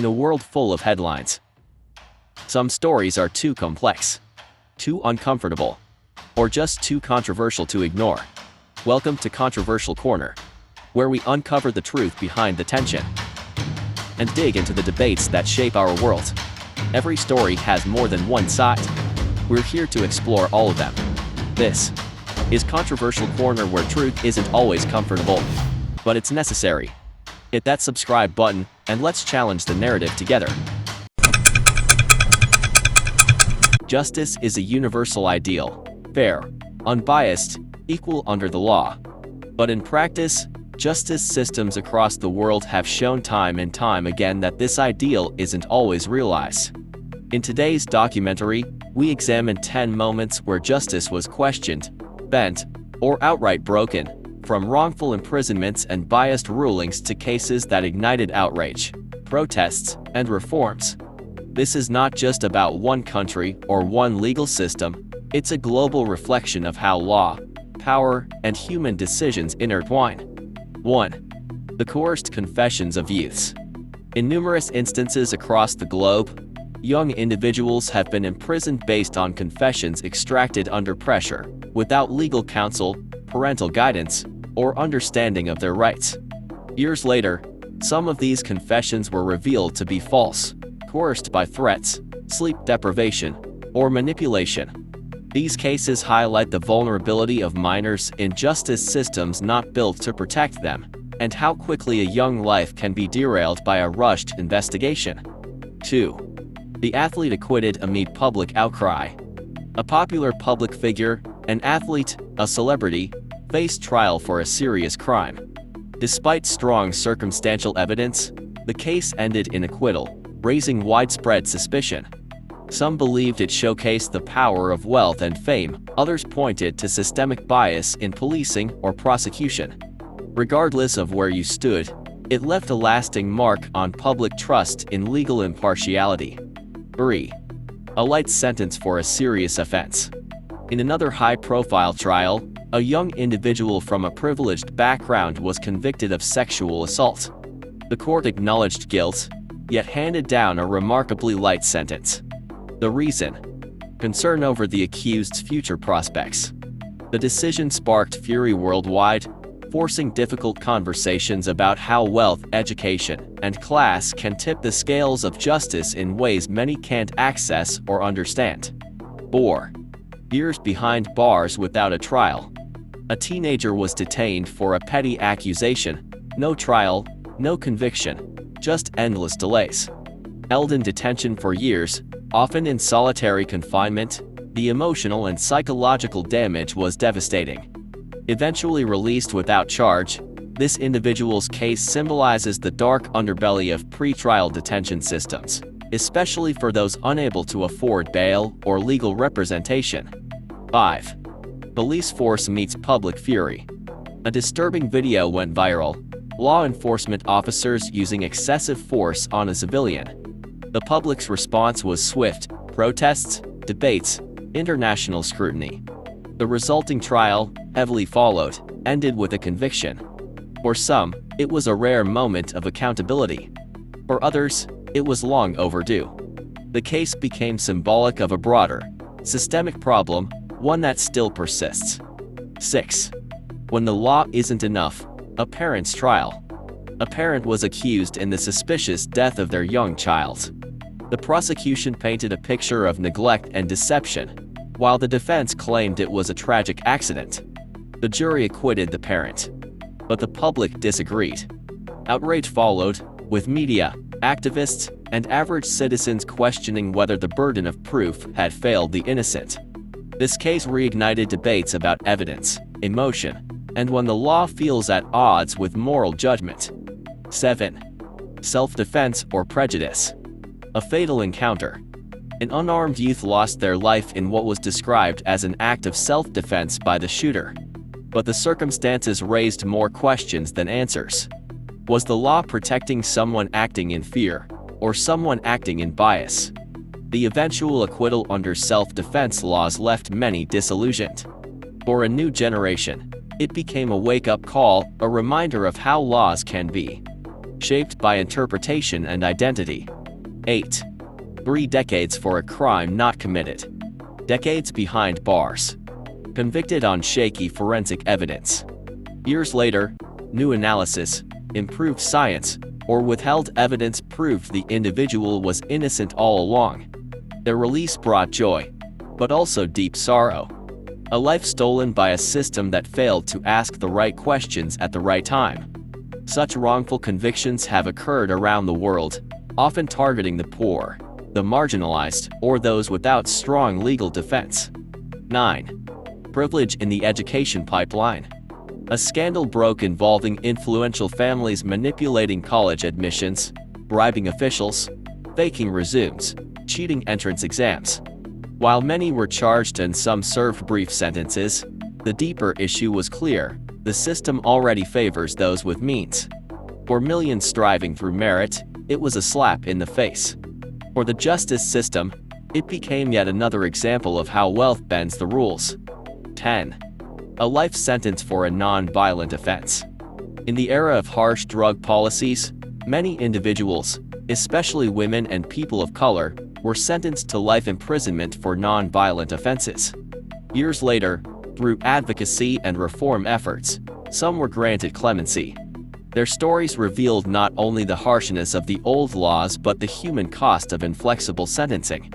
In a world full of headlines, some stories are too complex, too uncomfortable, or just too controversial to ignore. Welcome to Controversial Corner, where we uncover the truth behind the tension and dig into the debates that shape our world. Every story has more than one side. We're here to explore all of them. This is Controversial Corner, where truth isn't always comfortable, but it's necessary. Hit that subscribe button, and let's challenge the narrative together. Justice is a universal ideal, fair, unbiased, equal under the law. But in practice, justice systems across the world have shown time and time again that this ideal isn't always realized. In today's documentary, we examine 10 moments where justice was questioned, bent, or outright broken, from wrongful imprisonments and biased rulings to cases that ignited outrage, protests, and reforms. This is not just about one country or one legal system, it's a global reflection of how law, power, and human decisions intertwine. 1. The coerced confessions of youths. In numerous instances across the globe, young individuals have been imprisoned based on confessions extracted under pressure, without legal counsel, parental guidance, or understanding of their rights. Years later, some of these confessions were revealed to be false, coerced by threats, sleep deprivation, or manipulation. These cases highlight the vulnerability of minors in justice systems not built to protect them, and how quickly a young life can be derailed by a rushed investigation. 2. The athlete acquitted amid public outcry. A popular public figure, an athlete, a celebrity, faced trial for a serious crime. Despite strong circumstantial evidence, the case ended in acquittal, raising widespread suspicion. Some believed it showcased the power of wealth and fame, others pointed to systemic bias in policing or prosecution. Regardless of where you stood, it left a lasting mark on public trust in legal impartiality. 3. A light sentence for a serious offense. In another high-profile trial, a young individual from a privileged background was convicted of sexual assault. The court acknowledged guilt, yet handed down a remarkably light sentence. The reason? Concern over the accused's future prospects. The decision sparked fury worldwide, forcing difficult conversations about how wealth, education, and class can tip the scales of justice in ways many can't access or understand. 4. Years behind bars without a trial. A teenager was detained for a petty accusation, no trial, no conviction, just endless delays. Held in detention for years, often in solitary confinement, the emotional and psychological damage was devastating. Eventually released without charge, this individual's case symbolizes the dark underbelly of pre-trial detention systems, especially for those unable to afford bail or legal representation. 5. Police force meets public fury. A disturbing video went viral, law enforcement officers using excessive force on a civilian. The public's response was swift: protests, debates, international scrutiny. The resulting trial, heavily followed, ended with a conviction. For some, it was a rare moment of accountability. For others, it was long overdue. The case became symbolic of a broader, systemic problem, one that still persists. 6. When the law isn't enough, a parent's trial. A parent was accused in the suspicious death of their young child. The prosecution painted a picture of neglect and deception, while the defense claimed it was a tragic accident. The jury acquitted the parent, but the public disagreed. Outrage followed, with media, activists, and average citizens questioning whether the burden of proof had failed the innocent. This case reignited debates about evidence, emotion, and when the law feels at odds with moral judgment. 7. Self-defense or prejudice. A fatal encounter. An unarmed youth lost their life in what was described as an act of self-defense by the shooter. But the circumstances raised more questions than answers. Was the law protecting someone acting in fear, or someone acting in bias? The eventual acquittal under self-defense laws left many disillusioned. For a new generation, it became a wake-up call, a reminder of how laws can be shaped by interpretation and identity. 8. 3 decades for a crime not committed. Decades behind bars. Convicted on shaky forensic evidence. Years later, new analysis, improved science, or withheld evidence proved the individual was innocent all along. Their release brought joy, but also deep sorrow. A life stolen by a system that failed to ask the right questions at the right time. Such wrongful convictions have occurred around the world, often targeting the poor, the marginalized, or those without strong legal defense. 9. Privilege in the education pipeline. A scandal broke involving influential families manipulating college admissions, bribing officials, faking resumes, cheating entrance exams. While many were charged and some served brief sentences, the deeper issue was clear: the system already favors those with means. For millions striving through merit, it was a slap in the face. For the justice system, it became yet another example of how wealth bends the rules. 10. A life sentence for a non-violent offense. In the era of harsh drug policies, many individuals, especially women and people of color, were sentenced to life imprisonment for non-violent offenses. Years later, through advocacy and reform efforts, some were granted clemency. Their stories revealed not only the harshness of the old laws but the human cost of inflexible sentencing.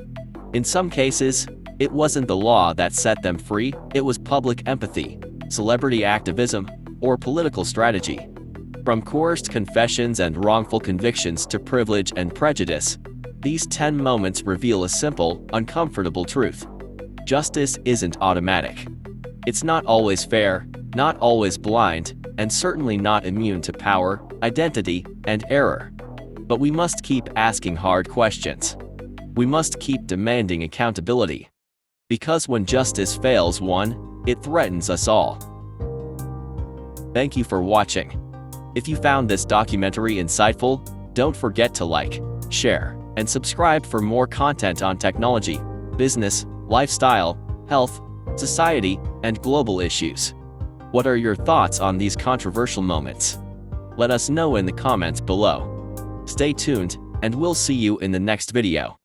In some cases, it wasn't the law that set them free, it was public empathy, celebrity activism, or political strategy. From coerced confessions and wrongful convictions to privilege and prejudice, these 10 moments reveal a simple, uncomfortable truth. Justice isn't automatic. It's not always fair, not always blind, and certainly not immune to power, identity, and error. But we must keep asking hard questions. We must keep demanding accountability. Because when justice fails one, it threatens us all. Thank you for watching. If you found this documentary insightful, don't forget to like, share, and subscribe for more content on technology, business, lifestyle, health, society, and global issues. What are your thoughts on these controversial moments? Let us know in the comments below. Stay tuned, and we'll see you in the next video.